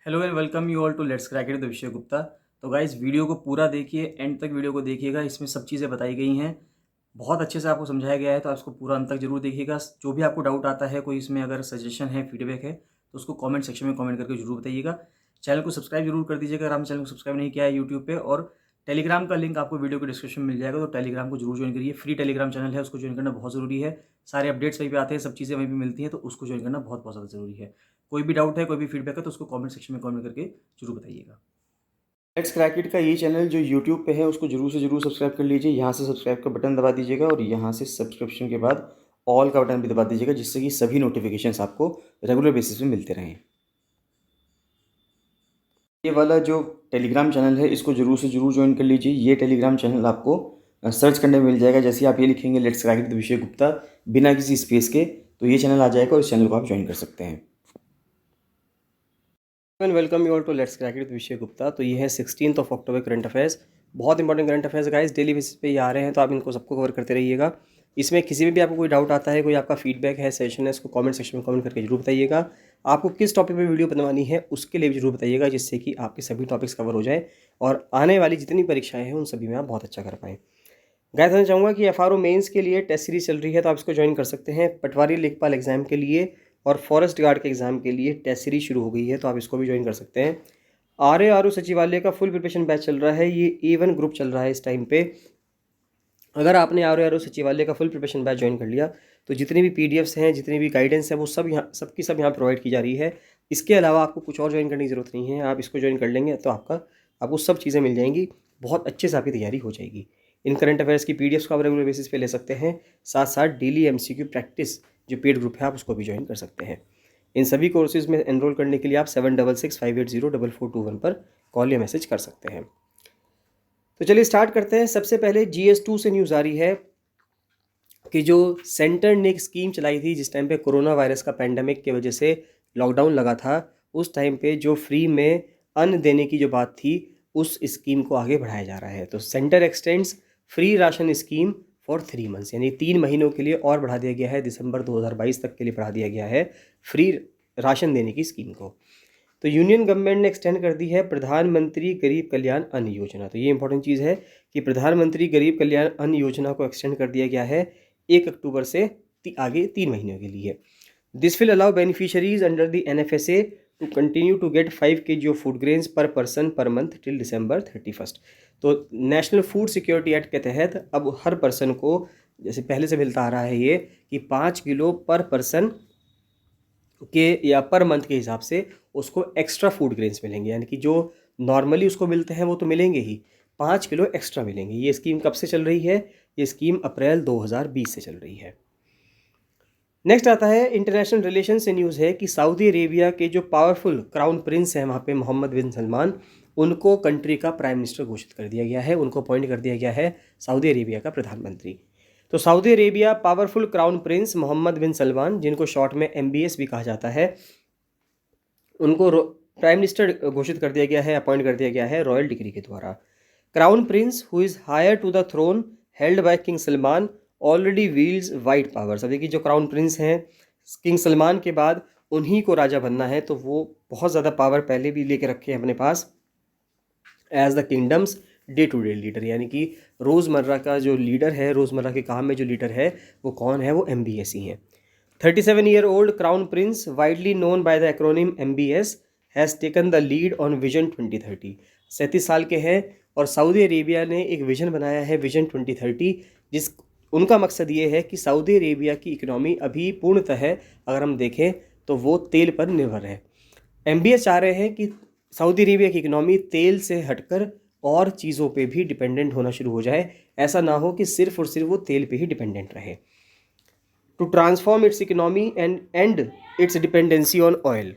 Hello and welcome you all to let's crack it the Vishay Gupta. तो guys video को पूरा देखिए, एंड तक वीडियो को देखिएगा। इसमें सब चीज़ें बताई गई हैं, बहुत अच्छे से आपको समझाया गया है, तो आप इसको पूरा अंत तक जरूर देखिएगा। जो भी आपको डाउट आता है, कोई इसमें अगर सजेशन है, फीडबैक है, तो उसको कमेंट सेक्शन में कमेंट करके जरूर बताइएगा। चैनल को सब्सक्राइब जरूर कर दीजिएगा अगर आपने चैनल को सब्सक्राइब नहीं किया है यूट्यूब पे। और टेलीग्राम का लिंक आपको वीडियो के डिस्क्रिप्शन में मिल जाएगा, तो टेलीग्राम को जरूर ज्वाइन करिए। फ्री टेलीग्राम चैनल है, उसको ज्वाइन करना बहुत ज़रूरी है। सारे अपडेट्स वहीं पे आते हैं, सब चीज़ें वहीं पे मिलती हैं, तो उसको ज्वाइन करना बहुत बहुत ज़्यादा ज़रूरी है। कोई भी डाउट है, कोई भी फीडबैक है, तो उसको कमेंट सेक्शन में कमेंट करके जरूर बताइएगा। लेट्स क्रैक इट का ये चैनल जो यूट्यूब पे है, उसको जरूर से जरूर सब्सक्राइब कर लीजिए। यहाँ से सब्सक्राइब का बटन दबा दीजिएगा और यहाँ से सब्सक्रिप्शन के बाद ऑल का बटन भी दबा दीजिएगा, जिससे कि सभी नोटिफिकेशंस आपको रेगुलर बेसिस पे मिलते रहें। ये वाला जो टेलीग्राम चैनल है, इसको जरूर से जरूर ज्वाइन कर लीजिए। ये टेलीग्राम चैनल आपको सर्च करने में मिल जाएगा। जैसे ही आप ये लिखेंगे let's crack it the Vishay Gupta बिना किसी स्पेस के, तो ये चैनल आ जाएगा और इस चैनल को आप ज्वाइन कर सकते हैं। Welcome you all to let's crack it Vishay Gupta. तो ये है 16 अक्टूबर करंट अफेयर्स। बहुत important current affairs guys, daily basis पे ये आ रहे हैं, तो आप इनको सबको कवर करते रहिएगा। इसमें किसी में भी आपको कोई डाउट आता है, कोई आपका फीडबैक है, सेशन है, इसको कमेंट सेक्शन में कमेंट करके जरूर बताइएगा। आपको किस टॉपिक पे वीडियो बनवानी है उसके लिए भी जरूर बताइएगा, जिससे कि आपके सभी टॉपिक्स कवर हो जाए और आने वाली जितनी परीक्षाएं हैं उन सभी में आप बहुत अच्छा कर पाएँ। गाइस मैं चाहूँगा कि FRO मेंस के लिए टेस्ट सीरीज चल रही है, तो आप इसको ज्वाइन कर सकते हैं। पटवारी लेखपाल एग्जाम के लिए और फॉरेस्ट गार्ड के एग्जाम के लिए टेस्ट सीरीज शुरू हो गई है, तो आप इसको भी ज्वाइन कर सकते हैं। RARO सचिवालय का फुल प्रिपरेशन बैच चल रहा है, ये A1 ग्रुप चल रहा है इस टाइम पे। अगर आपने RARO सचिवालय का फुल प्रिपरेशन बैच ज्वाइन कर लिया, तो जितनी भी PDFs हैं, जितनी भी गाइडेंस है, वो सब यहाँ सबकी सब यहाँ प्रोवाइड की जा रही है। इसके अलावा आपको कुछ और ज्वाइन करने की ज़रूरत नहीं है। आप इसको ज्वाइन कर लेंगे तो आपको सब चीज़ें मिल जाएंगी, बहुत अच्छे से आपकी तैयारी हो जाएगी। इन करंट अफेयर्स की PDFs को आप रेगुलर बेसिस पे ले सकते हैं। साथ साथ डेली MCQ प्रैक्टिस जो पेड ग्रुप है, आप उसको भी ज्वाइन कर सकते हैं। इन सभी कोर्सेज में एनरोल करने के लिए आप 7665804421 पर कॉल या मैसेज कर सकते हैं। तो चलिए स्टार्ट करते हैं। सबसे पहले GS2 से न्यूज़ आ रही है कि जो सेंटर ने एक स्कीम चलाई थी जिस टाइम पे कोरोना वायरस का पैंडमिक की वजह से लॉकडाउन लगा था, उस टाइम पे जो फ्री में अन्न देने की जो बात थी, उस स्कीम को आगे बढ़ाया जा रहा है। तो centre x tends free ration scheme for 3 months, यानी 3 महीनों के लिए और बढ़ा दिया गया है। दिसंबर 2022 तक के लिए बढ़ा दिया गया है फ्री राशन देने की स्कीम को। तो यूनियन गवर्नमेंट ने एक्सटेंड कर दी है प्रधानमंत्री गरीब कल्याण अन्न योजना। तो ये इंपॉर्टेंट चीज़ है कि प्रधानमंत्री गरीब कल्याण अन्न योजना को एक्सटेंड कर दिया गया है 1 अक्टूबर से आगे 3 महीनों के लिए। This will allow beneficiaries under the NFSA to continue to get 5 kg of food grains per person per month till December 31। तो नेशनल फूड सिक्योरिटी एक्ट के तहत अब हर पर्सन को, जैसे पहले से मिलता आ रहा है ये, कि 5 किलो पर पर्सन के या पर मंथ के हिसाब से उसको एक्स्ट्रा फूड ग्रेन्स मिलेंगे। यानी कि जो नॉर्मली उसको मिलते हैं वो तो मिलेंगे ही, 5 किलो एक्स्ट्रा मिलेंगे। ये स्कीम कब से चल रही है? ये स्कीम अप्रैल 2020 से चल रही है। नेक्स्ट आता है इंटरनेशनल रिलेशन से न्यूज़ है कि सऊदी अरेबिया के जो पावरफुल क्राउन प्रिंस हैं वहाँ पे, मोहम्मद बिन सलमान, उनको कंट्री का प्राइम मिनिस्टर घोषित कर दिया गया है। उनको अपॉइंट कर दिया गया है सऊदी अरेबिया का प्रधानमंत्री। तो Saudi Arabia powerful crown prince Mohammed bin Salman, जिनको शॉर्ट में MBS भी कहा जाता है, उनको प्राइम मिनिस्टर घोषित कर दिया गया है, अपॉइंट कर दिया गया है रॉयल डिक्री के द्वारा। Crown prince who is heir to the throne held by king Salman already wields wide powers. अब देखिए, जो क्राउन प्रिंस हैं किंग सलमान के बाद उन्हीं को राजा बनना है, तो वो बहुत ज़्यादा पावर पहले भी लेके रखे हैं अपने पास as the kingdom's day to day leader. यानी कि रोज़मर्रा का जो लीडर है, रोज़मर्रा के काम में जो लीडर है, वो कौन है? वो MBS ही हैं। 37-year-old crown Prince widely known by the acronym MBS has taken the lead on vision 2030। 37 साल के हैं और सऊदी अरेबिया ने एक विजन बनाया है, विजन 2030, जिस उनका मकसद ये है कि सऊदी अरेबिया की इकनॉमी अभी पूर्णतः अगर हम देखें तो वो तेल पर निर्भर है। MBS चाह रहे हैं कि सऊदी अरेबिया की इकनॉमी तेल से हटकर और चीज़ों पे भी डिपेंडेंट होना शुरू हो जाए। ऐसा ना हो कि सिर्फ और सिर्फ वो तेल पे ही डिपेंडेंट रहे। To transform its economy and end its dependency on oil.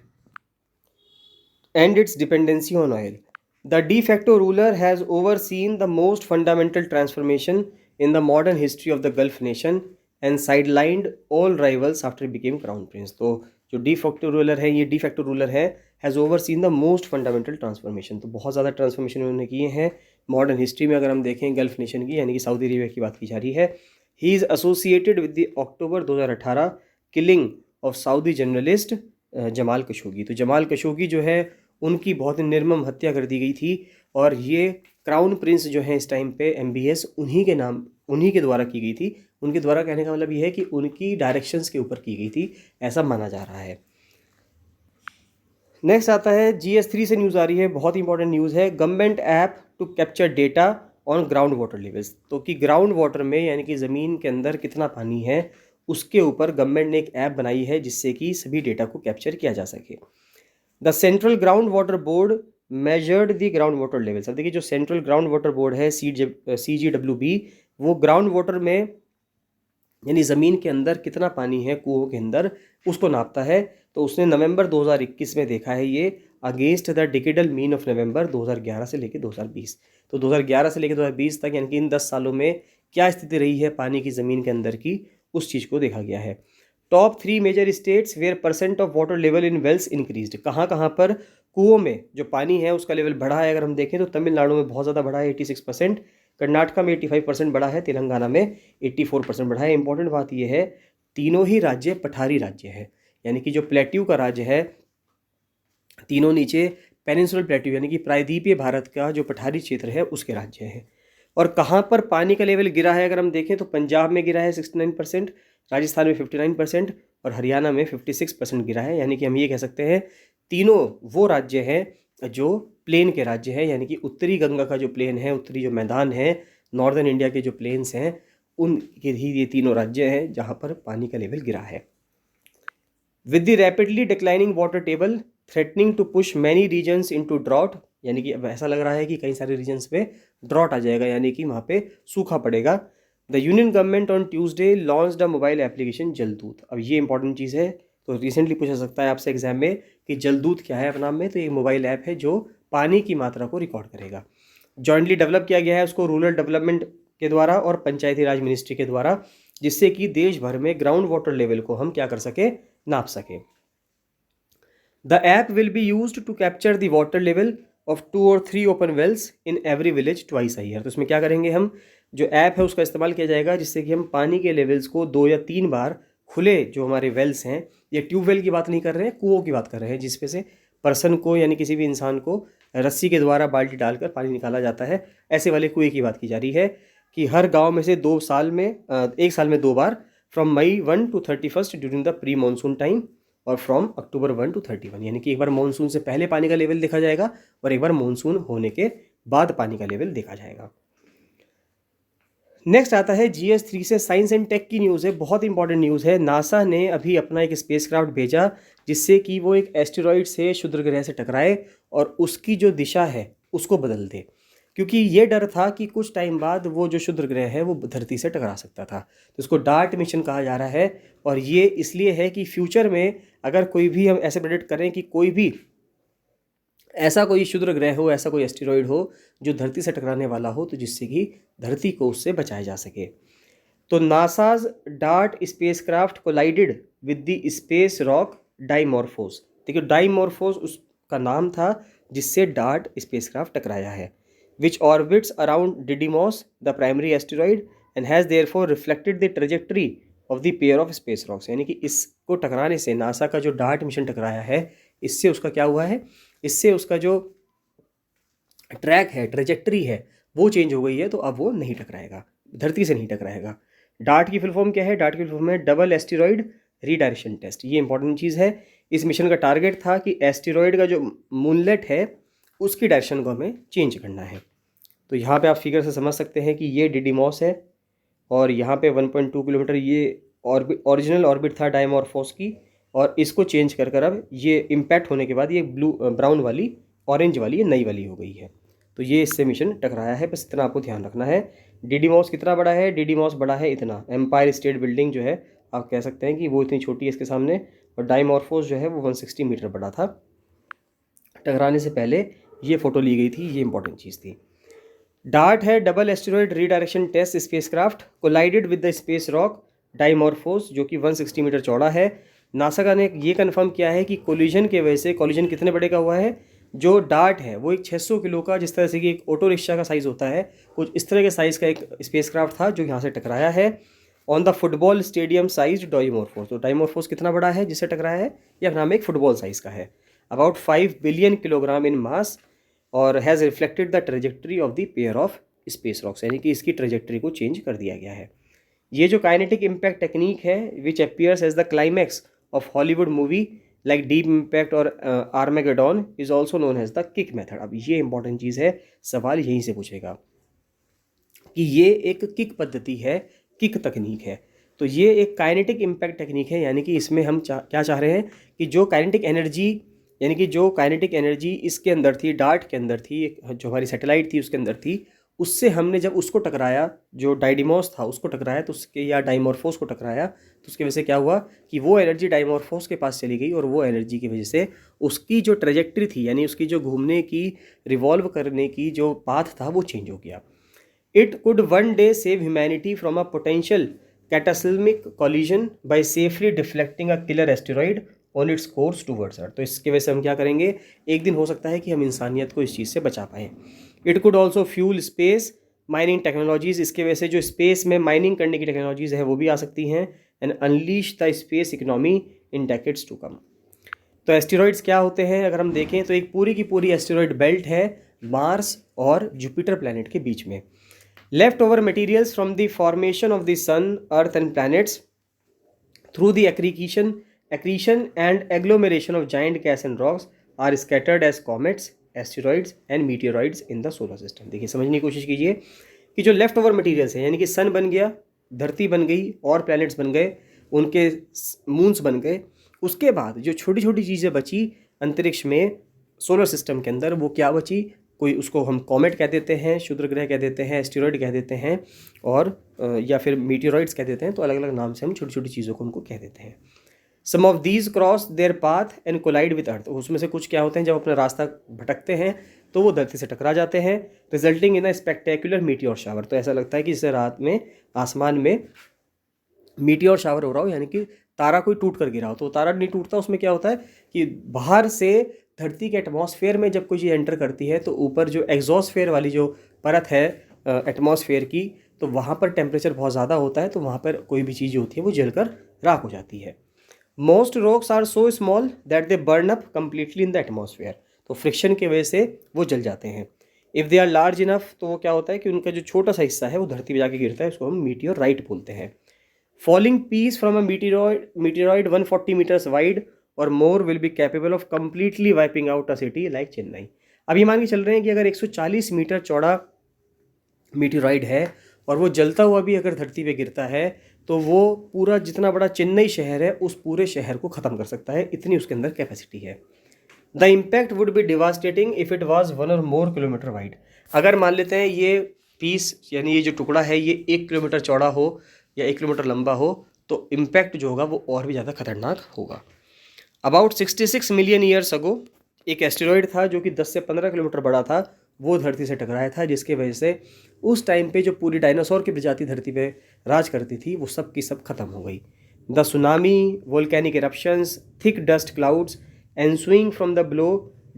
The de facto ruler has overseen the most fundamental transformation in the modern history of the Gulf nation and sidelined all rivals after he became crown prince. तो जो de facto ruler है, ये de facto ruler है, has overseen the most fundamental transformation। तो बहुत ज़्यादा transformation उन्होंने किए हैं मॉडर्न हिस्ट्री में। अगर हम देखें गल्फ नेशन की, यानी कि सऊदी अरेबिया की बात की जा रही है। He is associated with the October 2018 killing of Saudi journalist Jamal Khashoggi. तो जमाल खशोगी जो है उनकी बहुत ही निर्मम हत्या कर दी गई थी। और ये क्राउन प्रिंस जो हैं इस टाइम पे MBS, उन्हीं के द्वारा की गई थी। उनके द्वारा कहने का मतलब ये है कि उनकी डायरेक्शंस के ऊपर की गई थी, ऐसा माना जा रहा है। नेक्स्ट आता है GS3 से न्यूज़ आ रही है, बहुत इंपॉर्टेंट न्यूज़ है। Government app to capture data on ground water levels. तो कि ग्राउंड वाटर में यानी कि ज़मीन के अंदर कितना पानी है उसके ऊपर गवर्नमेंट ने एक ऐप बनाई है जिससे कि सभी डेटा को कैप्चर किया जा सके। The central ground water board measured the ground water levels. अब देखिए जो सेंट्रल ग्राउंड वाटर बोर्ड है CGWB, वो ग्राउंड वाटर में यानी ज़मीन के अंदर कितना पानी है कुओं के अंदर उसको नापता है। तो उसने नवंबर 2021 में देखा है ये, against the decadal mean of November 2011 से लेकर 2020। तो 2011 से लेकर 2020 तक यानी कि इन 10 सालों में क्या स्थिति रही है पानी की ज़मीन के अंदर की, उस चीज़ को देखा गया है। Top 3 major states where percent of water level in wells increased. कहाँ कहाँ पर कुओं में जो पानी है उसका लेवल बढ़ा है। अगर हम देखें तो तमिलनाडु में बहुत ज़्यादा बढ़ा है 86%, कर्नाटका में 85% बढ़ा है, तेलंगाना में 84% बढ़ा है। इंपॉर्टेंट बात यह है तीनों ही राज्य पठारी राज्य है, यानी कि जो प्लेट्यू का राज्य है, तीनों नीचे पेनिनसुलर प्लेट्यू यानी कि प्रायद्वीपीय भारत का जो पठारी क्षेत्र है उसके राज्य हैं। और कहाँ पर पानी का लेवल गिरा है अगर हम देखें तो पंजाब में गिरा है 69%, राजस्थान में 59% और हरियाणा में 56% गिरा है। यानी कि हम ये कह सकते हैं तीनों वो राज्य हैं जो प्लेन के राज्य हैं, यानी कि उत्तरी गंगा का जो प्लेन है, उत्तरी जो मैदान है, नॉर्दर्न इंडिया के जो प्लेन्स हैं, उनके ही ये तीनों राज्य हैं जहाँ पर पानी का लेवल गिरा है। With the rapidly declining water table threatening to push many regions into drought, यानी कि अब ऐसा लग रहा है कि कई सारे रीजन्स पे ड्रॉट आ जाएगा, यानी कि वहाँ पे सूखा पड़ेगा। The union government on Tuesday launched a mobile application Jaldoot. अब ये इंपॉर्टेंट चीज़ है, तो रिसेंटली पूछा सकता है आपसे एग्जाम में कि जलदूत क्या है अपने नाम में। तो ये मोबाइल ऐप है जो पानी की मात्रा को रिकॉर्ड करेगा। जॉइंटली डेवलप किया गया है उसको रूरल डेवलपमेंट के द्वारा और पंचायती राज मिनिस्ट्री के द्वारा, जिससे कि देश भर में ग्राउंड वाटर लेवल को हम क्या कर सके, नाप सके। The app will be used to capture the water level of 2 और 3 open wells in every village twice a year. तो इसमें क्या करेंगे हम, जो ऐप है उसका इस्तेमाल किया जाएगा जिससे कि हम पानी के लेवल्स को 2 या 3 बार खुले जो हमारे वेल्स हैं, ये ट्यूबवेल की बात नहीं कर रहे हैं, कुओं की बात कर रहे हैं, जिसपे से पर्सन को यानी किसी भी इंसान को रस्सी के द्वारा बाल्टी डालकर पानी निकाला जाता है, ऐसे वाले कुएं की बात की जा रही है कि हर गांव में से 1 साल में 2 बार, from May 1 to 31 during the pre monsoon time और फ्रॉम अक्टूबर 1 to 31, यानी कि एक बार मानसून से पहले पानी का लेवल देखा जाएगा और एक बार मानसून होने के बाद पानी का लेवल देखा जाएगा। नेक्स्ट आता है GS3 से साइंस एंड टेक की न्यूज़ है, बहुत इंपॉर्टेंट न्यूज़ है। नासा ने अभी अपना एक स्पेसक्राफ्ट भेजा जिससे कि वो एक एस्टेरॉइड से क्षुद्र ग्रह से टकराए और उसकी जो दिशा है उसको बदल दे, क्योंकि ये डर था कि कुछ टाइम बाद वो जो क्षुद्र ग्रह है वो धरती से टकरा सकता था। तो इसको डार्ट मिशन कहा जा रहा है और ये इसलिए है कि फ्यूचर में अगर कोई भी हम ऐसे प्रेडिक्ट करें कि कोई भी ऐसा कोई क्षुद्र ग्रह हो, ऐसा कोई एस्टेरॉइड हो जो धरती से टकराने वाला हो, तो जिससे कि धरती को उससे बचाया जा सके। तो NASA's DART spacecraft collided with the space rock Dimorphos. देखिए डाइमॉर्फोस उसका नाम था जिससे डार्ट स्पेसक्राफ्ट टकराया है, which orbits around Didymos the primary asteroid and has therefore reflected the trajectory of the pair of space rocks. यानी कि इसको टकराने से नासा का जो डार्ट मिशन टकराया है, इससे उसका क्या हुआ है, इससे उसका जो ट्रैक है, ट्रेजेक्टरी है, वो चेंज हो गई है। तो अब वो नहीं टकराएगा, धरती से नहीं टकराएगा। डार्ट की फुल फॉर्म क्या है, डार्ट की फुल फॉर्म है डबल एस्टेरॉइड रीडायरेक्शन टेस्ट। ये इंपॉर्टेंट चीज़ है। इस मिशन का टारगेट था कि एस्टेरॉइड का जो मूनलेट है उसकी डायरेक्शन को हमें चेंज करना है। तो यहाँ पे आप फिगर से समझ सकते हैं कि ये डिडीमॉस है और यहाँ पे 1.2 किलोमीटर ये ओरिजिनल ऑर्बिट था डाइमॉर्फोस की, और इसको चेंज कर कर अब ये इम्पैक्ट होने के बाद ये ब्राउन वाली, ऑरेंज वाली, ये नई वाली हो गई है। तो ये इससे मिशन टकराया है, बस इतना आपको ध्यान रखना है। डिडीमॉस कितना बड़ा है, डिडीमॉस बड़ा है इतना, एम्पायर स्टेट बिल्डिंग जो है आप कह सकते हैं कि वो इतनी छोटी है इसके सामने, और डाइमॉर्फोस जो है वो 160 मीटर बड़ा था। टकराने से पहले ये फ़ोटो ली गई थी, ये इंपॉर्टेंट चीज़ थी। डार्ट है double asteroid redirection test spacecraft collided with the space rock Dimorphos जो कि 160 मीटर चौड़ा है। नासा का ने ये कंफर्म किया है कि कोलिजन के वजह से, कोलिजन कितने बड़े का हुआ है, जो डार्ट है वो एक 600 किलो का, जिस तरह से कि एक ऑटो रिक्शा का साइज़ होता है, कुछ इस तरह के साइज़ का एक स्पेसक्राफ्ट था जो यहाँ से टकराया है on the football stadium size Dimorphos. तो डाइमॉर्फोस कितना बड़ा है जिससे टकराया है, ये अपना में एक फुटबॉल साइज़ का है। अबाउट 5 बिलियन किलोग्राम इन मास और has reflected the trajectory of the pair of space rocks, यानी कि इसकी ट्रेजेक्ट्री को चेंज कर दिया गया है। ये जो काइनेटिक इम्पैक्ट टेक्निक है which appears as the climax of Hollywood movie like Deep Impact और Armageddon is also known as the kick method. अब ये इंपॉर्टेंट चीज़ है, सवाल यहीं से पूछेगा कि ये एक किक पद्धति है, किक तकनीक है। तो ये एक काइनेटिक इम्पैक्ट टेक्निक है, यानी कि इसमें हम क्या चाह रहे हैं कि जो काइनेटिक एनर्जी, यानी कि जो काइनेटिक एनर्जी इसके अंदर थी, डार्ट के अंदर थी, जो हमारी सैटेलाइट थी उसके अंदर थी, उससे हमने जब उसको टकराया, जो डाइडिमॉस था उसको टकराया तो उसके, या डाइमॉर्फोस को टकराया, तो उसकी वजह से क्या हुआ कि वो एनर्जी डाइमॉर्फोस के पास चली गई और वो एनर्जी की वजह से उसकी जो ट्रेजेक्ट्री थी, यानी उसकी जो घूमने की, रिवॉल्व करने की जो पाथ था वो चेंज हो गया। It could one day save humanity from a potential catastrophic collision by safely deflecting a killer asteroid on its course towards Earth. तो इसकी वजह से हम क्या करेंगे, एक दिन हो सकता है कि हम इंसानियत को इस चीज़ से बचा पाएँ। It could also fuel space mining technologies, इसके वजह से जो स्पेस में माइनिंग करने की टेक्नोलॉजीज़ है वो भी आ सकती हैं। And unleash the space economy in decades to come. तो एस्टेरॉइड्स क्या होते हैं अगर हम देखें तो एक पूरी की पूरी एस्टेरॉइड बेल्ट है मार्स और जुपिटर प्लैनेट के बीच में। Left over materials from the formation of the sun, earth and planets through the accretion and agglomeration of giant gas and rocks are scattered as comets, asteroids and meteoroids in the solar system। देखिए समझने की कोशिश कीजिए कि जो left over materials हैं, यानी कि सन बन गया, धरती बन गई और प्लैनेट्स बन गए, उनके मून्स बन गए, उसके बाद जो छोटी छोटी चीज़ें बची अंतरिक्ष में सोलर सिस्टम के अंदर, वो क्या बची, कोई उसको हम कॉमेट कह देते हैं, क्षुद्र ग्रह कह देते हैं, एस्टेरॉइड कह देते हैं, और या फिर मीटियोरॉइड्स कह देते हैं। तो अलग अलग नाम से हम छोटी छोटी चीज़ों को उनको कह देते हैं। Some of these cross their path and collide with Earth. उसमें से कुछ क्या होते हैं, जब अपना रास्ता भटकते हैं तो वो धरती से टकरा जाते हैं, resulting in a spectacular meteor shower. तो ऐसा लगता है कि जैसे रात में आसमान में मीटियोर शावर हो रहा हो, यानी कि तारा कोई टूट कर गिरा हो। तो तारा नहीं टूटता, उसमें क्या होता है कि बाहर से धरती के एटमॉस्फेयर में जब कोई चीज़ एंटर करती है तो ऊपर जो एग्जॉस्फेयर वाली जो परत है एटमॉस्फेयर की, तो वहाँ पर टेम्परेचर बहुत ज़्यादा होता है, तो वहाँ पर कोई भी चीज़ होती है वो जलकर राख हो जाती है। Most rocks are so small that they burn up completely in the atmosphere. तो फ्रिक्शन की वजह से वो जल जाते हैं। If they are large enough, तो वो क्या होता है कि उनका जो छोटा सा हिस्सा है वो धरती पे जाके गिरता है, उसको हम मीटियोराइट बोलते हैं। Falling piece from a meteoroid 140 metres wide और more will be capable of completely wiping out a city like Chennai. अब ये मान के चल रहे हैं कि अगर 140 मीटर चौड़ा मीटियोराइड है और वो जलता हुआ भी अगर धरती पे गिरता है, तो वो पूरा जितना बड़ा चेन्नई शहर है उस पूरे शहर को ख़त्म कर सकता है, इतनी उसके अंदर कैपेसिटी है। The impact would be devastating if it was 1 और मोर किलोमीटर वाइड। अगर मान लेते हैं ये पीस, यानी ये जो टुकड़ा है ये 1 किलोमीटर चौड़ा हो या 1 किलोमीटर लंबा हो, तो इम्पैक्ट जो होगा वो और भी ज़्यादा खतरनाक होगा। अबाउट 66 मिलियन ईयर्स अगो एक एस्टेरॉइड था जो कि 10 से 15 किलोमीटर बड़ा था, वो धरती से टकराया था, जिसके वजह से उस टाइम पे जो पूरी डायनासोर की प्रजाति धरती पे राज करती थी वो सब की सब खत्म हो गई। The tsunami, volcanic eruptions, thick dust clouds ensuing from the blow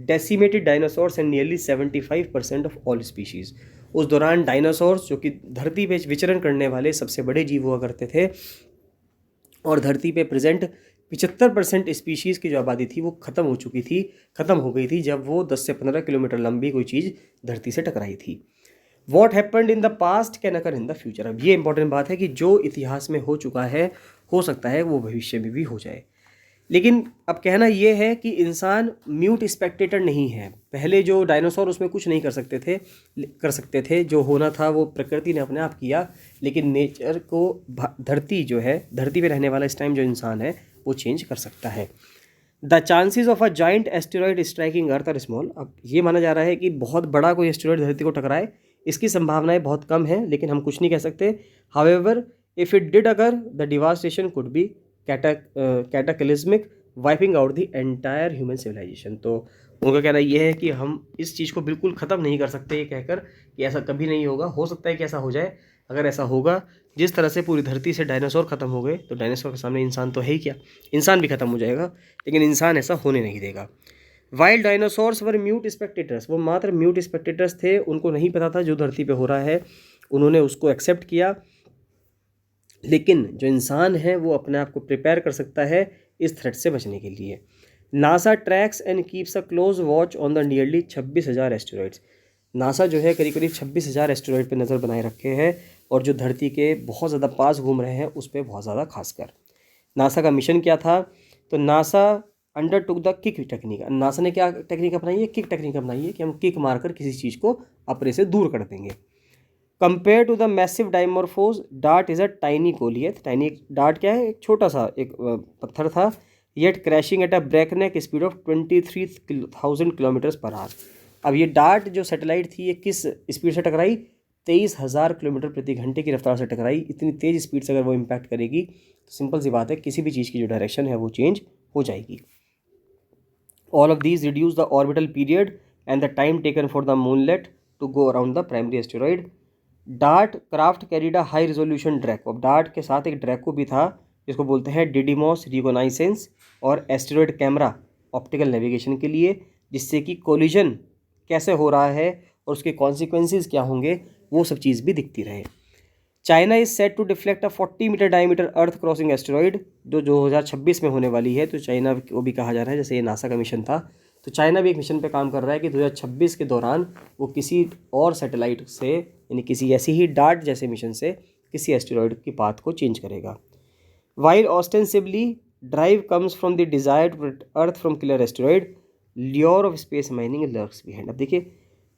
decimated dinosaurs and nearly 75% of all species. उस दौरान डायनासोर्स, जो कि धरती पे विचरण करने वाले सबसे बड़े जीव हुआ करते थे, और धरती पे प्रेजेंट 75% स्पीशीज़ की जो आबादी थी वो ख़त्म हो चुकी थी, ख़त्म हो गई थी जब वो 10 से 15 किलोमीटर लंबी कोई चीज़ धरती से टकराई थी। What happened in the past can occur in the future. अब ये इंपॉर्टेंट बात है कि जो इतिहास में हो चुका है, हो सकता है वो भविष्य में भी हो जाए। लेकिन अब कहना ये है कि इंसान म्यूट स्पेक्टेटर नहीं है। पहले जो डायनासोर उसमें कुछ नहीं कर सकते थे, जो होना था वो प्रकृति ने अपने आप किया, लेकिन नेचर को धरती जो है, धरती पे रहने वाला इस टाइम जो इंसान है वो चेंज कर सकता है। The chances of a giant asteroid striking earth are small. अब ये माना जा रहा है कि बहुत बड़ा कोई एस्टेरॉइड धरती को टकराए, इसकी संभावनाएं बहुत कम है, लेकिन हम कुछ नहीं कह सकते। हाउएवर इफ़ इट डिड अगर the devastation could be cataclysmic wiping out the entire human civilization. तो उनका कहना यह है कि हम इस चीज़ को बिल्कुल ख़त्म नहीं कर सकते ये कहकर कि ऐसा कभी नहीं होगा। हो सकता है कि ऐसा हो जाए। अगर ऐसा होगा, जिस तरह से पूरी धरती से डायनासोर ख़त्म हो गए, तो डायनासोर के सामने इंसान तो है ही क्या, इंसान भी ख़त्म हो जाएगा, लेकिन इंसान ऐसा होने नहीं देगा। वाइल्ड डायनासोर्स वर म्यूट स्पेक्टेटर्स। वो मात्र म्यूट स्पेक्टेटर्स थे, उनको नहीं पता था जो धरती पे हो रहा है, उन्होंने उसको एक्सेप्ट किया। लेकिन जो इंसान है वो अपने आप को प्रिपेयर कर सकता है इस थ्रेट से बचने के लिए। NASA tracks and keeps a close watch on the nearly 26,000 asteroids. NASA जो है करीब करीब 26,000 एस्टेरॉइड पर नज़र बनाए रखे हैं, और जो धरती के बहुत ज़्यादा पास घूम रहे हैं उस पर बहुत ज़्यादा खासकर। नासा का मिशन क्या था? तो NASA under took the kick technique. NASA ने क्या टेक्निक अपनाई है? किक टेक्निक अपनाई है कि हम किक मारकर किसी चीज़ को अपने से दूर कर देंगे। Compare to the massive Dimorphos, DART is a tiny Goliath. Tiny DART क्या है? एक छोटा सा एक पत्थर था, yet crashing at a breakneck speed of 23,000 kilometres per hour. अब ये डार्ट जो सैटेलाइट थी ये किस स्पीड से टकराई? 23,000 किलोमीटर प्रति घंटे की रफ्तार से टकराई। इतनी तेज़ स्पीड से अगर वो इम्पैक्ट करेगी तो सिंपल सी बात है, किसी भी चीज़ की जो डायरेक्शन है वो चेंज हो जाएगी। All of these reduce the orbital period and the time taken for the moonlet to go around the primary asteroid. DART craft carried a high resolution DRACO. अब डार्ट के साथ एक ड्रैको भी था जिसको बोलते हैं डिडीमॉस रिकोनाइसेंस और एस्टेरॉइड कैमरा ऑप्टिकल नेविगेशन के लिए, जिससे कि कोलिजन कैसे हो रहा है और उसके कॉन्सिक्वेंसेस क्या होंगे वो सब चीज़ भी दिखती रहे। China is set to deflect a 40 metre diameter earth crossing asteroid, जो 2026 में होने वाली है। तो चाइना को भी कहा जा रहा है, जैसे ये नासा का मिशन था, तो चाइना भी एक मिशन पे काम कर रहा है कि 2026 के दौरान वो किसी और सैटेलाइट से, यानी किसी ऐसी ही डार्ट जैसे मिशन से किसी एस्टेरॉइड की पाथ को चेंज करेगा। While ostensibly drive comes from the desire to earth from killer asteroid, lure of space mining lurks behind. अब देखिए,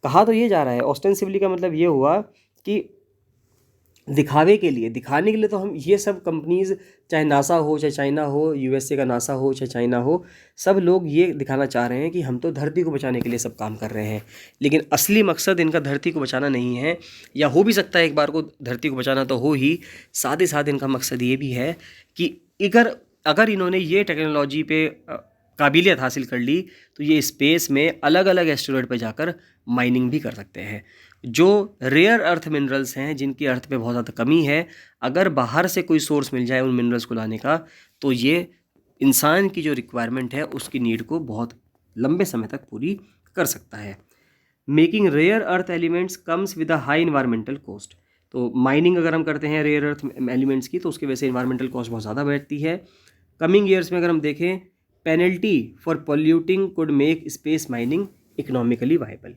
कहा तो ये जा रहा है, ऑस्टेंसिबली का मतलब ये हुआ कि दिखावे के लिए, दिखाने के लिए तो हम ये सब कंपनीज़, चाहे नासा हो, चाहे चाइना हो, यूएसए का नासा हो, चाहे चाइना हो, सब लोग ये दिखाना चाह रहे हैं कि हम तो धरती को बचाने के लिए सब काम कर रहे हैं। लेकिन असली मकसद इनका धरती को बचाना नहीं है, या हो भी सकता है एक बार को धरती को बचाना तो हो ही, साथ ही साथ इनका मकसद ये भी है कि अगर इन्होंने ये टेक्नोलॉजी पे काबिलियत हासिल कर ली तो ये स्पेस में अलग अलग एस्टेरॉइड पर जाकर माइनिंग भी कर सकते हैं। जो रेयर अर्थ मिनरल्स हैं, जिनकी अर्थ पे बहुत ज़्यादा कमी है, अगर बाहर से कोई सोर्स मिल जाए उन मिनरल्स को लाने का, तो ये इंसान की जो रिक्वायरमेंट है उसकी नीड को बहुत लंबे समय तक पूरी कर सकता है। Making rare earth elements comes with a high environmental cost. तो माइनिंग अगर हम करते हैं रेयर अर्थ एलिमेंट्स की, तो उसकी वजह से इन्वायरमेंटल कॉस्ट बहुत ज़्यादा बढ़ती है। कमिंग ईयर्स में अगर हम देखें, penalty for polluting could make space mining economically viable.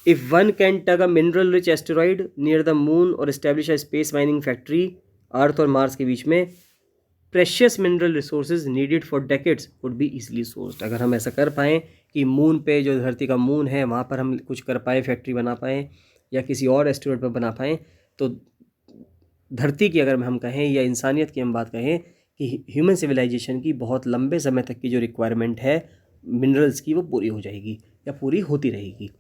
If one can tug a mineral-rich asteroid near the moon or establish a space mining factory, अर्थ और मार्स के बीच में, precious mineral resources needed for decades would be easily sourced। अगर हम ऐसा कर पाएँ कि मून पे, जो धरती का मून है, वहाँ पर हम कुछ कर पाएँ, फैक्ट्री बना पाएँ या किसी और एस्टेरॉइड पर बना पाएँ, तो धरती की अगर हम कहें या इंसानियत की हम बात कहें कि ह्यूमन सिविलाइजेशन की बहुत लंबे समय तक की जो रिक्वायरमेंट है मिनरल्स की, वो पूरी हो जाएगी या पूरी होती रहेगी।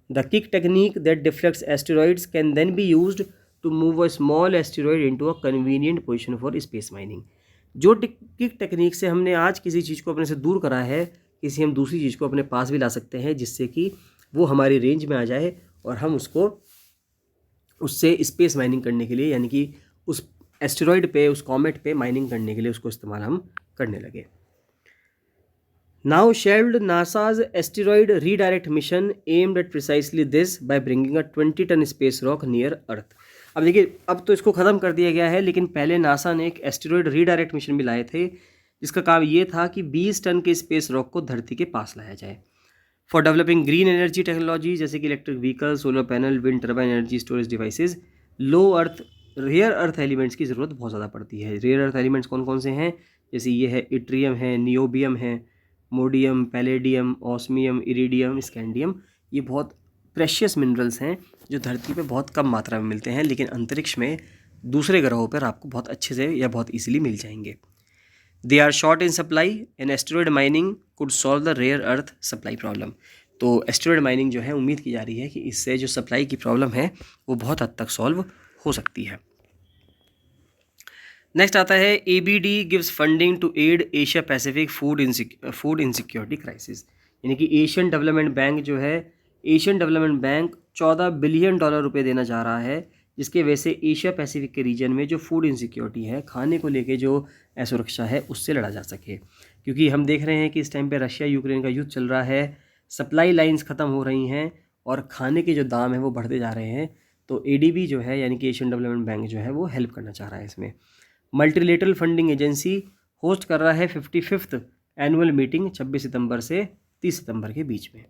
The kick technique that deflects asteroids can then be used to move a small asteroid into a convenient position for space mining। जो किक टेक्निक से हमने आज किसी चीज़ को अपने से दूर करा है, किसी हम दूसरी चीज़ को अपने पास भी ला सकते हैं, जिससे कि वो हमारी रेंज में आ जाए और हम उससे स्पेस माइनिंग करने के लिए, यानी कि उस एस्टेरॉइड पे, उस कॉमेट पे माइनिंग करने के लिए उसको इस्तेमाल हम करने लगे। Now shelved, NASA's asteroid redirect mission aimed at precisely this by bringing a 20-ton space rock near Earth। अब देखिए, अब तो इसको ख़त्म कर दिया गया है, लेकिन पहले नासा ने एक एस्टेरॉइड रीडायरेक्ट मिशन भी लाए थे, जिसका काम ये था कि 20 टन के स्पेस रॉक को धरती के पास लाया जाए। For developing green energy technology, जैसे कि electric vehicle, solar panel, wind turbine energy storage devices, low earth rare earth elements की ज़रूरत बहुत ज़्यादा पड़ती है। रेयर अर्थ एलिमेंट्स कौन कौन से हैं? जैसे ये है इट्रियम है, नियोबियम है, मोडियम, पैलेडियम, ऑस्मियम, इरिडियम, स्कैंडियम। ये बहुत प्रेशियस मिनरल्स हैं जो धरती पे बहुत कम मात्रा में मिलते हैं, लेकिन अंतरिक्ष में दूसरे ग्रहों पर आपको बहुत अच्छे से या बहुत इजीली मिल जाएंगे। They are short in supply, and asteroid mining could solve the rare earth supply problem. तो एस्टेरॉइड माइनिंग जो है, उम्मीद की जा रही है कि इससे जो सप्लाई की प्रॉब्लम है वो बहुत हद तक सॉल्व हो सकती है। नेक्स्ट आता है ABD gives funding to aid Asia Pacific food insecurity crisis. यानी कि एशियन डेवलपमेंट बैंक जो है, एशियन डेवलपमेंट बैंक $14 बिलियन रुपए देना चाह रहा है, जिसके वजह से एशिया पैसिफिक के रीजन में जो फूड इनसिक्योरिटी है, खाने को लेके जो असुरक्षा है, उससे लड़ा जा सके। क्योंकि हम देख रहे हैं कि इस टाइम पे रशिया यूक्रेन का युद्ध चल रहा है, सप्लाई लाइंस ख़त्म हो रही हैं और खाने के जो दाम है वो बढ़ते जा रहे हैं। तो ADB जो है, यानी कि एशियन डेवलपमेंट बैंक जो है, वो हेल्प करना चाह रहा है इसमें। मल्टीलेटरल फंडिंग एजेंसी होस्ट कर रहा है 55th एनुअल मीटिंग 26 सितंबर से 30 सितंबर के बीच में।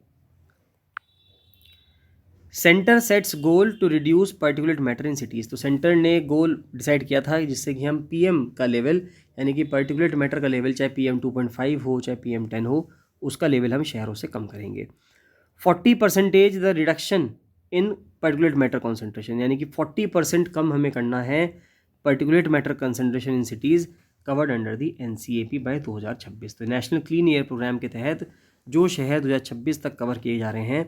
Centre sets goal to reduce particulate matter in cities. तो सेंटर ने गोल डिसाइड किया था जिससे कि हम पीएम का लेवल यानी कि पार्टिकुलेट मैटर का लेवल चाहे PM 2.5 हो चाहे PM 10 हो, उसका लेवल हम शहरों से कम करेंगे। 40% the reduction in particulate matter concentration, यानी कि 40% कम हमें करना है particulate matter concentration in cities covered under the NCAP by 2026। तो नेशनल क्लीन एयर प्रोग्राम के तहत जो शहर 2026 तक कवर किए जा रहे हैं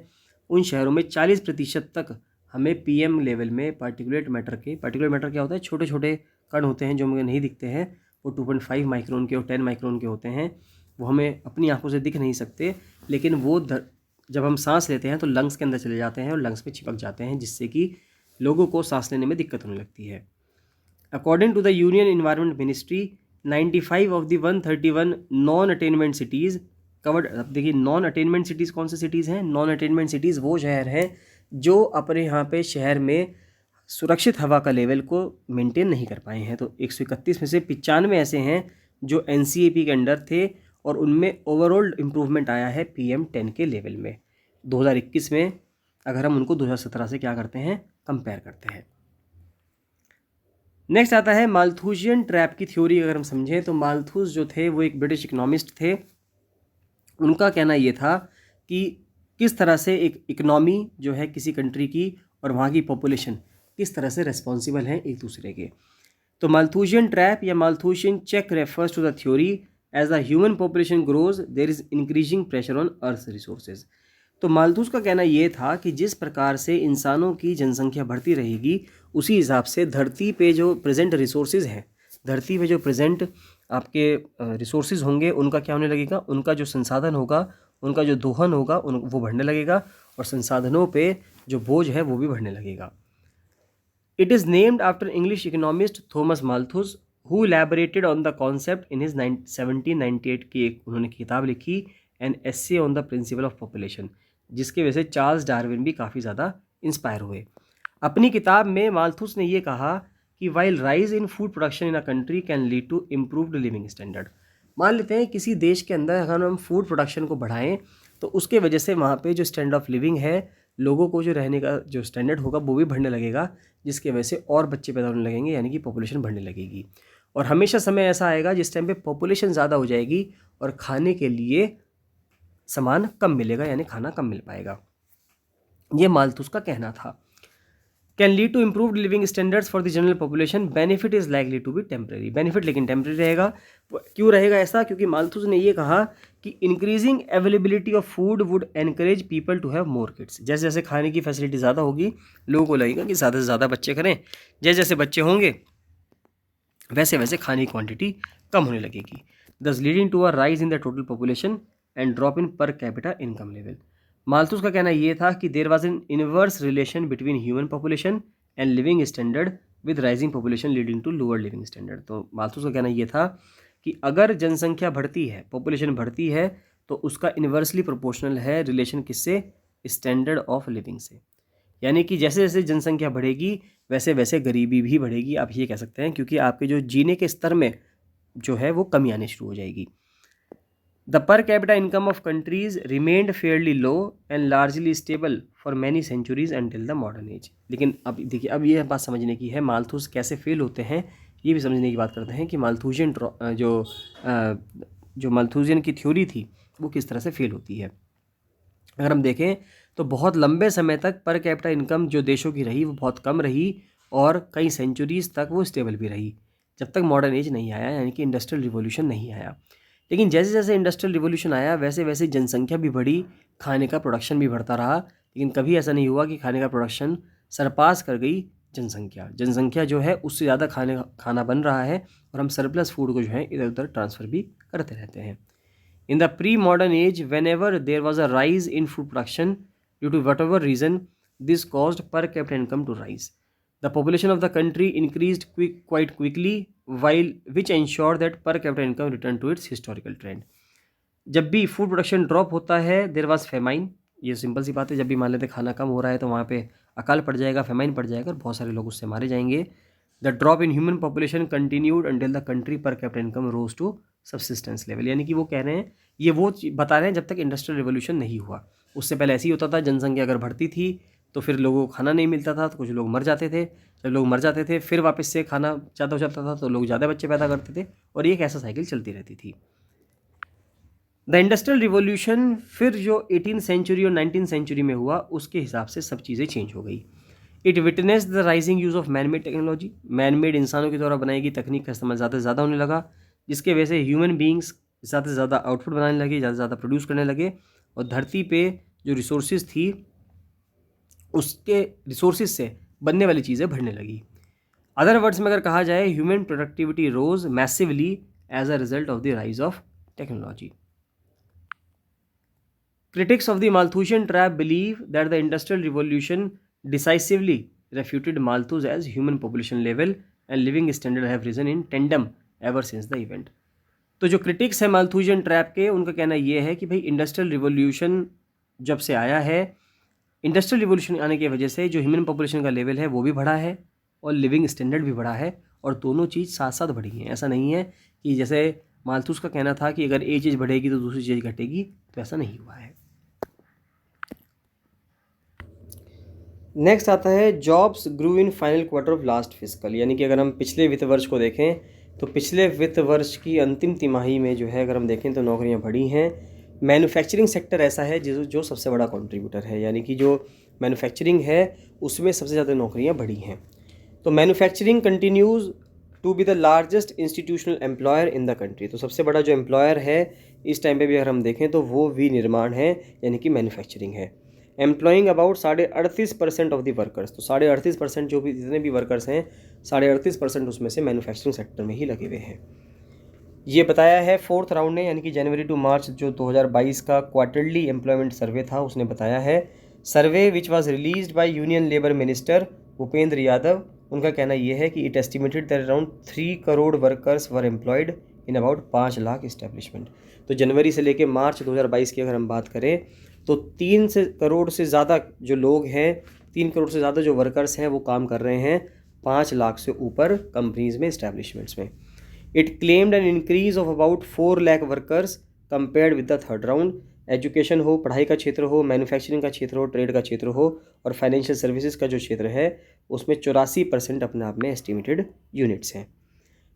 उन शहरों में 40% तक हमें PM लेवल में पार्टिकुलेट मैटर क्या होता है, छोटे छोटे कण होते हैं जो हमें नहीं दिखते हैं, वो 2.5 माइक्रोन के और 10 माइक्रोन के होते हैं, वो हमें अपनी आंखों से दिख नहीं सकते, लेकिन वो जब हम सांस लेते हैं तो लंग्स के अंदर चले जाते हैं और लंग्स में चिपक जाते हैं, जिससे कि लोगों को सांस लेने में दिक्कत होने लगती है। According to the union environment ministry 95 of the 131 non attainment cities covered. अब देखिए नॉन अटेनमेंट सिटीज़ कौन सी सिटीज़ हैं? नॉन अटेनमेंट सिटीज़ वो शहर हैं जो अपने यहाँ पे शहर में सुरक्षित हवा का लेवल को मेंटेन नहीं कर पाए हैं। तो 131 में से 95 ऐसे हैं जो NCAP के अंडर थे और उनमें ओवरऑल इम्प्रूवमेंट आया है PM 10 के लेवल में 2021 में, अगर हम उनको 2017 से क्या करते हैं, कंपेयर करते हैं। नेक्स्ट आता है माल्थूसियन ट्रैप की थ्योरी। अगर हम समझें तो माल्थूस जो थे वो एक ब्रिटिश इकोनॉमिस्ट थे। उनका कहना ये था कि किस तरह से एक इकनॉमी जो है किसी कंट्री की और वहाँ की पॉपुलेशन किस तरह से रिस्पॉन्सिबल हैं एक दूसरे के। तो माल्थूसियन ट्रैप या Malthusian check refers to the theory as the human population grows there is increasing pressure on earth resources. तो माल्थूस का कहना ये था कि जिस प्रकार से इंसानों की जनसंख्या बढ़ती रहेगी उसी हिसाब से धरती पे जो प्रेजेंट रिसोर्सेज हैं, धरती पे जो प्रेजेंट आपके रिसोर्सेज होंगे उनका क्या होने लगेगा, उनका जो संसाधन होगा, उनका जो दोहन होगा वो बढ़ने लगेगा और संसाधनों पे जो बोझ है वो भी बढ़ने लगेगा। It is named after English economist Thomas Malthus who elaborated on the concept in his 1798 की एक उन्होंने किताब लिखी an essay on the principle of population, जिसके वजह से चार्ल्स डार्विन भी काफ़ी ज़्यादा इंस्पायर हुए। अपनी किताब में माल्थूस ने ये कहा कि while rise in food production in a country can lead to improved living standard. मान लेते हैं किसी देश के अंदर अगर हम फूड प्रोडक्शन को बढ़ाएं तो उसके वजह से वहाँ पे जो स्टैंडर्ड ऑफ लिविंग है, लोगों को जो रहने का जो स्टैंडर्ड होगा वो भी बढ़ने लगेगा, जिसकी वजह से और बच्चे पैदा होने लगेंगे, यानी कि पॉपुलेशन बढ़ने लगेगी। और हमेशा समय ऐसा आएगा जिस टाइम पे पॉपुलेशन ज़्यादा हो जाएगी और खाने के लिए सामान कम मिलेगा, यानी खाना कम मिल पाएगा। ये माल्थूस का कहना था। Can lead to improved living standards for the general population, benefit is likely to be temporary. Benefit लेकिन टेम्परेरी रहेगा। क्यों रहेगा ऐसा? क्योंकि माल्थूस ने ये कहा कि increasing availability of food would encourage people to have more kids. जैसे जैसे खाने की फैसिलिटी ज़्यादा होगी, लोगों को लगेगा कि ज़्यादा से ज़्यादा बच्चे करें, जैसे जैसे बच्चे होंगे वैसे वैसे खाने की क्वांटिटी कम होने लगेगी, thus leading to a rise in the total population and drop in per capita income level. माल्थूस का कहना यह था कि there was an inverse relation between human population and living standard with rising population leading to lower living standard. तो Malthus का कहना यह था कि अगर जनसंख्या बढ़ती है, पॉपुलेशन बढ़ती है, तो उसका इन्वर्सली प्रोपोर्शनल है रिलेशन किससे? स्टैंडर्ड ऑफ लिविंग से। यानी कि जैसे जैसे जनसंख्या बढ़ेगी वैसे वैसे गरीबी भी बढ़ेगी, आप ये कह सकते हैं, क्योंकि आपके जो जीने के स्तर में जो है वो कमी आने शुरू हो जाएगी। The per capita income of countries remained fairly low and largely stable for many centuries until the modern age. लेकिन अब देखिए, अब ये बात समझने की है माल्थूस कैसे फेल होते हैं, ये भी समझने की बात करते हैं कि माल्थूसियन जो माल्थूसियन की थ्योरी थी वो किस तरह से फेल होती है। अगर हम देखें तो बहुत लंबे समय तक पर कैपिटा इनकम जो देशों की रही वो बहुत कम रही और कई सेंचुरीज तक वो स्टेबल भी रही, जब तक मॉडर्न एज नहीं आया, यानी कि इंडस्ट्रियल रिवॉल्यूशन नहीं आया। लेकिन जैसे जैसे इंडस्ट्रियल रिवॉल्यूशन आया वैसे वैसे जनसंख्या भी बढ़ी, खाने का प्रोडक्शन भी बढ़ता रहा, लेकिन कभी ऐसा नहीं हुआ कि खाने का प्रोडक्शन सरपास कर गई जनसंख्या जो है उससे ज़्यादा खाना बन रहा है और हम सरप्लस फूड को जो है इधर उधर ट्रांसफ़र भी करते रहते हैं। In the pre-modern age, whenever there was a rise in food production, due to whatever reason, this caused per capita income to rise. The population of the country increased quite quickly, which ensured that per capita income returned to its historical trend. जब भी food production drop होता है, there was famine. ये simple सी बात है, जब भी मान लेते खाना कम हो रहा है तो वहाँ पे अकाल पड़ जाएगा, फेमाइन पड़ जाएगा और बहुत सारे लोग उससे मारे जाएंगे। The drop in human population continued until the country per capita income rose to subsistence level, यानी कि वो कह रहे हैं, ये वो बता रहे हैं जब तक इंडस्ट्रियल रिवोल्यूशन नहीं हुआ। उससे पहले ऐसे ही होता था, जनसंख्या अगर बढ़ती थी तो फिर लोगों को खाना नहीं मिलता था, तो कुछ लोग मर जाते थे। जब लोग मर जाते थे फिर वापस से खाना ज़्यादा हो जाता था तो लोग ज़्यादा बच्चे पैदा करते थे, और ये एक ऐसा साइकिल चलती रहती थी। द इंडस्ट्रियल रिवॉल्यूशन फिर जो 18th सेंचुरी और 19th सेंचुरी में हुआ उसके हिसाब से सब चीज़ें चेंज हो गई। It witness the rising use of man made technology, man made इंसानों के द्वारा बनाई गई तकनीक का इस्तेमाल ज़्यादा से ज़्यादा होने लगा, जिसके वजह से ह्यूमन बींग्स ज़्यादा से ज़्यादा आउटपुट बनाने लगे, ज़्यादा से ज़्यादा प्रोड्यूस करने लगे, और धरती पे जो रिसोर्सेज थी उसके रिसोर्सेज से बनने वाली चीज़ें बढ़ने लगी। अदर वर्ड्स में अगर कहा जाए, human productivity rose massively as a result of the rise of technology. Critics of the Malthusian trap believe that the Industrial Revolution decisively refuted Malthus as human population level and living standard have risen in tandem ever since the event. तो जो critics है Malthusian trap के, उनका कहना ये है कि भाई इंडस्ट्रियल रिवोल्यूशन जब से आया है, इंडस्ट्रियल रिवोल्यूशन आने की वजह से जो ह्यूमन पॉपुलेशन का लेवल है वो भी बढ़ा है और लिविंग स्टैंडर्ड भी बढ़ा है, और दोनों चीज़ साथ साथ बढ़ी हैं। ऐसा नहीं है कि जैसे माल्थुस का कहना था कि अगर एक चीज़ बढ़ेगी तो दूसरी चीज़ घटेगी, तो ऐसा नहीं हुआ है। नेक्स्ट आता है jobs grew in final quarter of last fiscal, यानी कि अगर हम पिछले वित्त वर्ष को देखें तो पिछले वित्त वर्ष की अंतिम तिमाही में जो है अगर हम देखें तो नौकरियां बढ़ी हैं। मैन्युफैक्चरिंग सेक्टर ऐसा है जो सबसे बड़ा कंट्रीब्यूटर है, यानी कि जो मैन्युफैक्चरिंग है उसमें सबसे ज़्यादा नौकरियां बढ़ी हैं। तो manufacturing continues to be the largest institutional employer in the country. तो सबसे बड़ा जो एम्प्लॉयर है इस टाइम पे भी अगर हम देखें तो वो विनिर्माण है, यानी कि मैन्युफैक्चरिंग है। Employing about 38.5% of the workers, तो 38.5% जो भी जितने भी वर्कर्स हैं 38.5% उसमें से मैन्युफैक्चरिंग सेक्टर में ही लगे हुए हैं। ये बताया है फोर्थ राउंड ने, यानी कि जनवरी टू मार्च जो 2022 का क्वार्टरली एम्प्लॉयमेंट सर्वे था उसने बताया है। Survey which was released by union labour minister Bhupender Yadav, उनका कहना यह है कि it estimated that around 3 crore workers were employed in about 5 lakh establishment. तो जनवरी से लेकर मार्च 2022 की अगर हम बात करें तो 3 करोड़ से ज़्यादा जो लोग हैं, 3 करोड़ से ज़्यादा जो वर्कर्स हैं वो काम कर रहे हैं 5 लाख से ऊपर कंपनीज़ में, इस्टेब्लिशमेंट्स में। It claimed an increase of about 4 lakh workers compared with the third round. Education हो, पढ़ाई का क्षेत्र हो, मैन्युफैक्चरिंग का क्षेत्र हो, ट्रेड का क्षेत्र हो, और फाइनेंशियल सर्विसेज का जो क्षेत्र है उसमें 84% अपने आप में एस्टिमेटेड यूनिट्स हैं।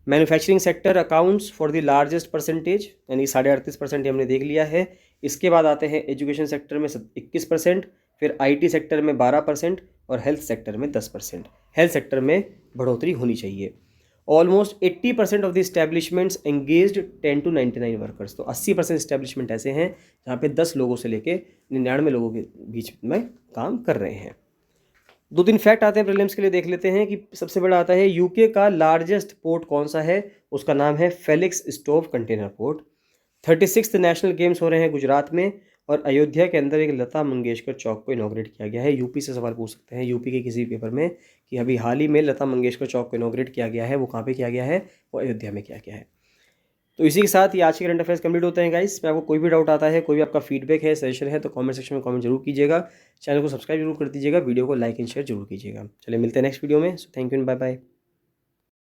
Manufacturing sector accounts for the largest percentage, यानी 38.5% हमने देख लिया है। इसके बाद आते हैं एजुकेशन सेक्टर में 21%, फिर आईटी सेक्टर में 12% और हेल्थ सेक्टर में 10%। हेल्थ सेक्टर में बढ़ोतरी होनी चाहिए। Almost 80% of the establishments engaged 10 to 99 workers, तो 80% इस्टेब्लिशमेंट ऐसे हैं जहाँ पे 10 लोगों से लेके 99 लोगों के बीच में काम कर रहे हैं। 2-3 फैक्ट आते हैं प्रीलिम्स के लिए, देख लेते हैं कि सबसे बड़ा आता है यूके का लार्जेस्ट पोर्ट कौन सा है, उसका नाम है Felix stove container port. 36th national games हो रहे हैं गुजरात में, और अयोध्या के अंदर एक लता मंगेशकर चौक को इनॉग्रेट किया गया है। यूपी से सवाल पूछ सकते हैं यूपी के किसी पेपर में कि अभी हाल ही में लता मंगेशकर चौक को इनॉग्रेट किया गया है, वो कहाँ पे किया गया है, वो अयोध्या में किया गया है। तो इसी के साथ ये आज के करंट अफेयर्स कंप्लीट होते हैं गाइस। मैं आपको कोई भी डाउट आता है, कोई भी आपका फीडबैक है, सजेशन है, तो कमेंट सेक्शन में कमेंट जरूर कीजिएगा। चैनल को सब्सक्राइब जरूर कर दीजिएगा, वीडियो को लाइक एंड शेयर जरूर कीजिएगा। चलिए मिलते हैं नेक्स्ट वीडियो में। So thank you and bye bye.